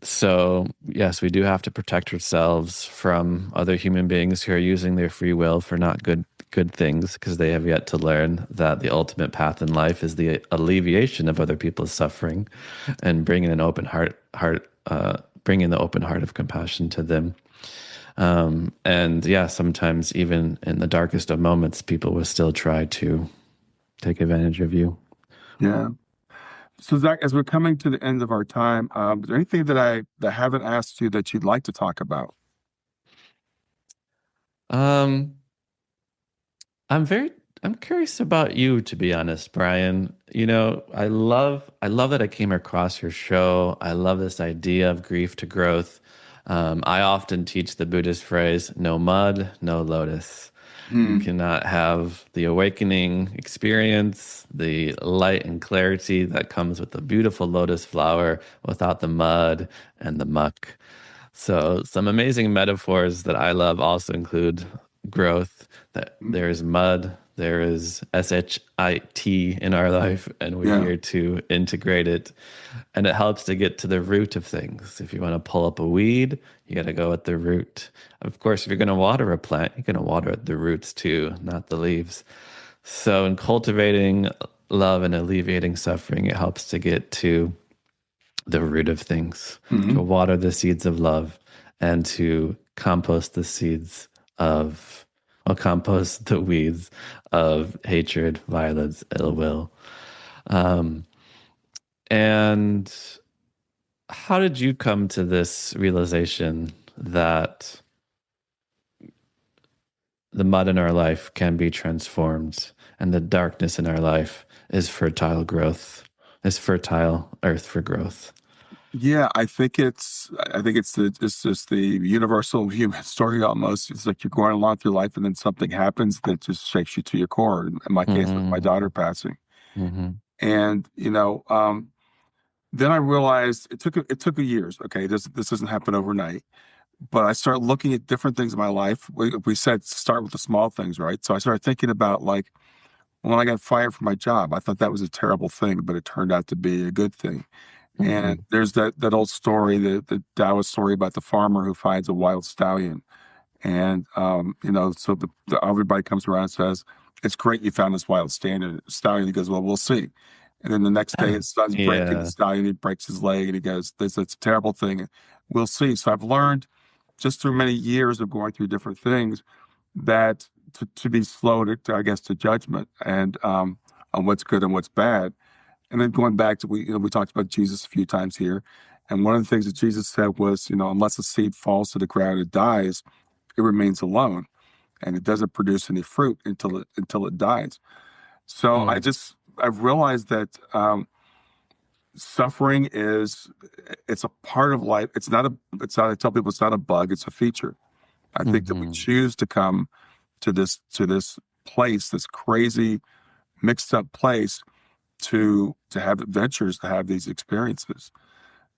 So yes, we do have to protect ourselves from other human beings who are using their free will for not good things because they have yet to learn that the ultimate path in life is the alleviation of other people's suffering and bringing an open bringing the open heart of compassion to them. And yeah, sometimes even in the darkest of moments, people will still try to take advantage of you. Yeah. So Zach, as we're coming to the end of our time, is there anything that haven't asked you that you'd like to talk about? Um, I'm very I'm curious about you, to be honest, Brian. You know, I love that I came across your show. I love this idea of grief to growth. I often teach the Buddhist phrase, no mud, no lotus. You Hmm. cannot have the awakening experience, the light and clarity that comes with the beautiful lotus flower without the mud and the muck. So, some amazing metaphors that I love also include growth, that there is mud, there is shit in our life, and we're Yeah. here to integrate it. And it helps to get to the root of things. If you want to pull up a weed, you got to go at the root. Of course, if you're going to water a plant, you're going to water at the roots too, not the leaves. So, in cultivating love and alleviating suffering, it helps to get to the root of things, to Hmm. water the seeds of love and to compost the seeds of, or compost the weeds of hatred, violence, ill will. Um, and how did you come to this realization that the mud in our life can be transformed and the darkness in our life is fertile earth for growth? Yeah, it's just the universal human story almost. It's like you're going along through life and then something happens that just shakes you to your core. In my case, with my Mm-hmm. daughter passing. Mm-hmm. And, then I realized it took years. Okay, this doesn't happen overnight. But I started looking at different things in my life. We said start with the small things, right? So I started thinking about like when I got fired from my job, I thought that was a terrible thing, but it turned out to be a good thing. And Mm-hmm. there's that old story, the Taoist story about the farmer who finds a wild stallion. And so everybody comes around and says, "It's great you found this wild stallion." He goes, "Well, we'll see." And then the next day, his son's breaking the Yeah. stallion. He breaks his leg, and he goes, "This it's a terrible thing." We'll see. So I've learned just through many years of going through different things that to be slow I guess, to judgment and on what's good and what's bad. And then going back to we talked about Jesus a few times here, and one of the things that Jesus said was, unless a seed falls to the ground and dies, it remains alone, and it doesn't produce any fruit until it dies. So Mm. I've realized that suffering it's a part of life. I tell people it's not a bug, it's a feature. I think that we Mm-hmm. choose to come to this place, this crazy mixed up place, to have adventures, to have these experiences.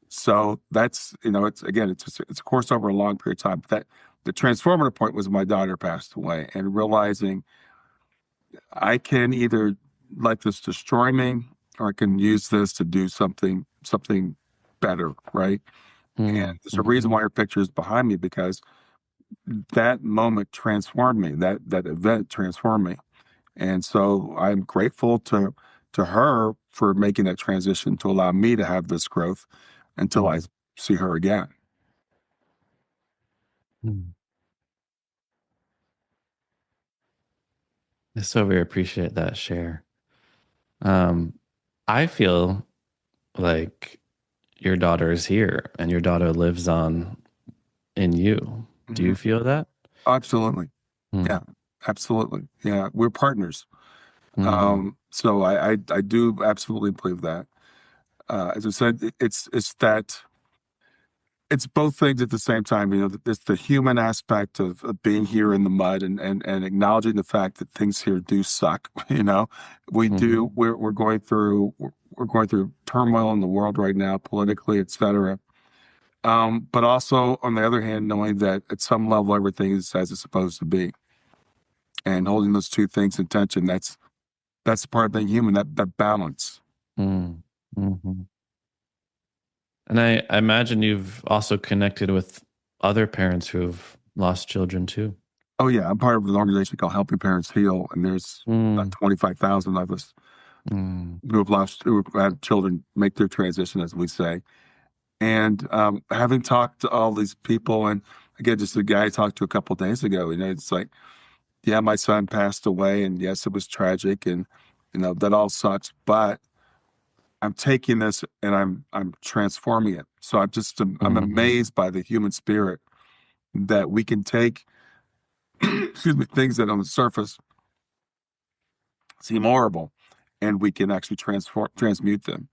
So that's it's a course over a long period of time. But that the transformative point was my daughter passed away, and realizing I can either let this destroy me, or I can use this to do something better, right? And there's a reason Mm-hmm. why her picture is behind me, because that moment transformed me. That event transformed me. And so I'm grateful to her for making that transition to allow me to have this growth until I Mm-hmm. see her again. Mm. I so very appreciate that share. Um, I feel like your daughter is here and your daughter lives on in you. Do Mhm. you feel that? Absolutely. Yeah, Mm. absolutely. Yeah, we're partners. Mm. So I do absolutely believe that. As I said, it's both things at the same time. It's the human aspect of being here in the mud, and acknowledging the fact that things here do suck. We Mm-hmm. do. We're going through turmoil in the world right now, politically, etc. But also, on the other hand, knowing that at some level everything is as it's supposed to be, and holding those two things in tension. That's the part of being human. That balance. Mm. Mm-hmm. And I imagine you've also connected with other parents who've lost children too. Oh yeah, I'm part of an organization called Helping Parents Heal, and there's about Mm. 25,000 of us Mm. who have had children make their transition, as we say. And having talked to all these people, and again, just a guy I talked to a couple of days ago, it's like, yeah, my son passed away, and yes, it was tragic, and that all sucks. But I'm taking this and I'm transforming it. So I'm Mm-hmm. amazed by the human spirit that we can take, excuse me, things that on the surface seem horrible, and we can actually transmute them.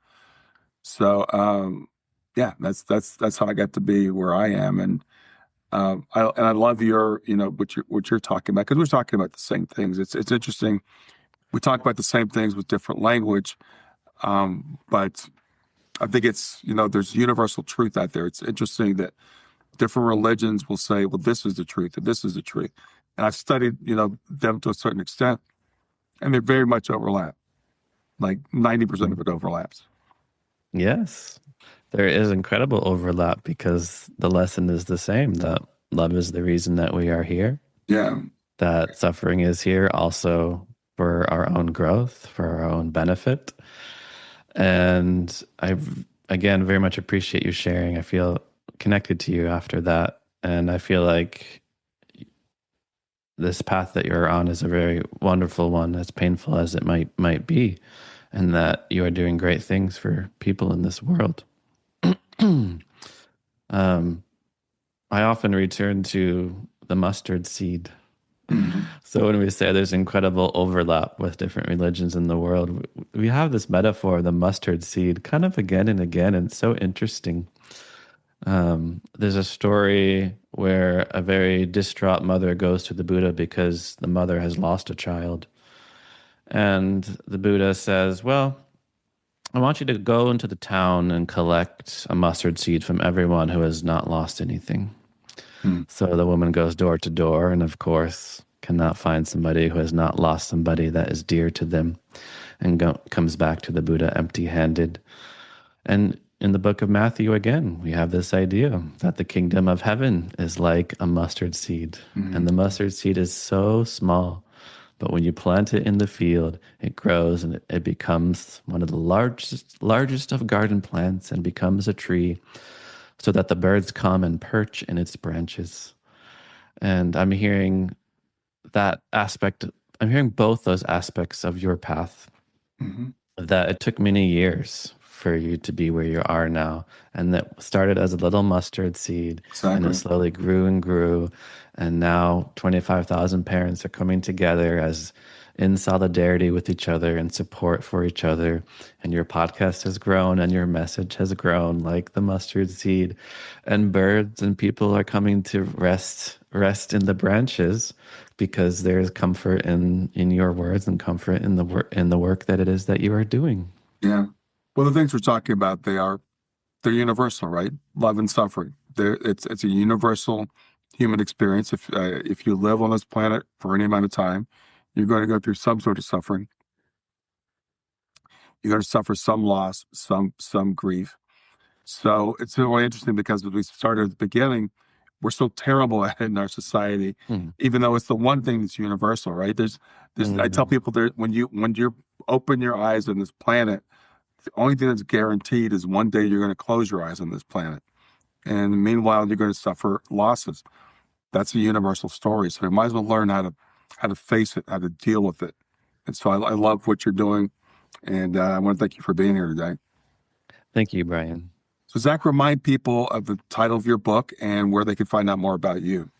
So yeah, that's how I got to be where I am. And I love what you're talking about, because we're talking about the same things. It's interesting. We talk about the same things with different language, but I think there's universal truth out there. It's interesting that different religions will say, well, this is the truth and this is the truth. And I've studied, them to a certain extent, and they very much overlap. Like 90% of it overlaps. Yes, there is incredible overlap because the lesson is the same that love is the reason that we are here, Yeah. that suffering is here also for our own growth, for our own benefit. And I, again, very much appreciate you sharing. I feel connected to you after that. And I feel like this path that you're on is a very wonderful one, as painful as it might be, and that you are doing great things for people in this world. I often return to the mustard seed. Mm-hmm. So when we say there's incredible overlap with different religions in the world, we have this metaphor of the mustard seed kind of again and again, and it's so interesting. There's a story where a very distraught mother goes to the Buddha because the mother has lost a child. And the Buddha says, well, I want you to go into the town and collect a mustard seed from everyone who has not lost anything. So the woman goes door to door and, of course, cannot find somebody who has not lost somebody that is dear to them, and comes back to the Buddha empty-handed. And in the book of Matthew, again, we have this idea that the kingdom of heaven is like a mustard seed. And the mustard seed is so small, but when you plant it in the field, it grows and it becomes one of the largest of garden plants and becomes a tree, so that the birds come and perch in its branches. And I'm hearing that aspect, I'm hearing both those aspects of your path, that it took many years for you to be where you are now. And that started as a little mustard seed, and it slowly grew and grew. And now 25,000 parents are coming together as in solidarity with each other and support for each other. And your podcast has grown and your message has grown like the mustard seed. And birds and people are coming to rest in the branches, because there's comfort in your words and comfort in the work that it is that you are doing. Yeah. Well, the things we're talking about, they're universal, right? Love and suffering. It's a universal human experience. If you live on this planet for any amount of time, you're going to go through some sort of suffering. You're going to suffer some loss, some grief. So it's really interesting, because as we started at the beginning, we're so terrible at it in our society, even though it's the one thing that's universal, right? I tell people, when you open your eyes on this planet, the only thing that's guaranteed is one day you're going to close your eyes on this planet. And meanwhile, you're going to suffer losses. That's a universal story. So we might as well learn how to face it, how to deal with it. And so I love what you're doing. And I want to thank you for being here today. Thank you, Brian. So Zach, remind people of the title of your book and where they can find out more about you.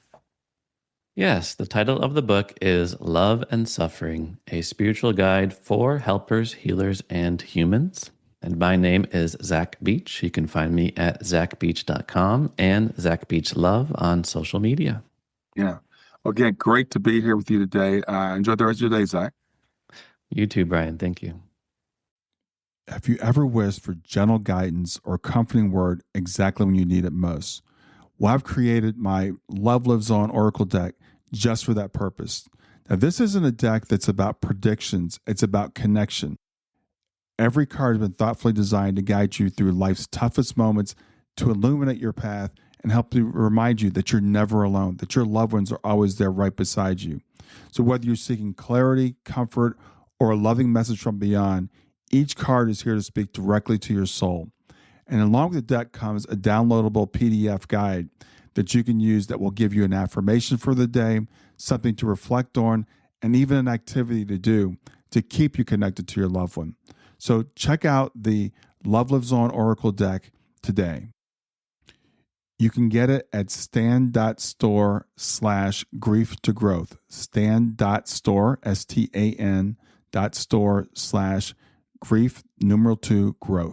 Yes, the title of the book is Love and Suffering, a spiritual guide for helpers, healers, and humans. And my name is Zach Beach. You can find me at zachbeach.com and Zach Beach Love on social media. Yeah. Again, great to be here with you today. Enjoy the rest of your day, Zach. You too, Brian. Thank you. Have you ever wished for gentle guidance or comforting word exactly when you need it most? Well, I've created my Love Lives On Oracle deck just for that purpose. Now, this isn't a deck that's about predictions. It's about connection. Every card has been thoughtfully designed to guide you through life's toughest moments, to illuminate your path and help to remind you that you're never alone, that your loved ones are always there right beside you. So whether you're seeking clarity, comfort, or a loving message from beyond, each card is here to speak directly to your soul. And along with the deck comes a downloadable PDF guide that you can use that will give you an affirmation for the day, something to reflect on, and even an activity to do to keep you connected to your loved one. So check out the Love Lives On Oracle deck today. You can get it at stan.store/grief to growth. Stan.store, STAN.store/grief, numeral 2, growth.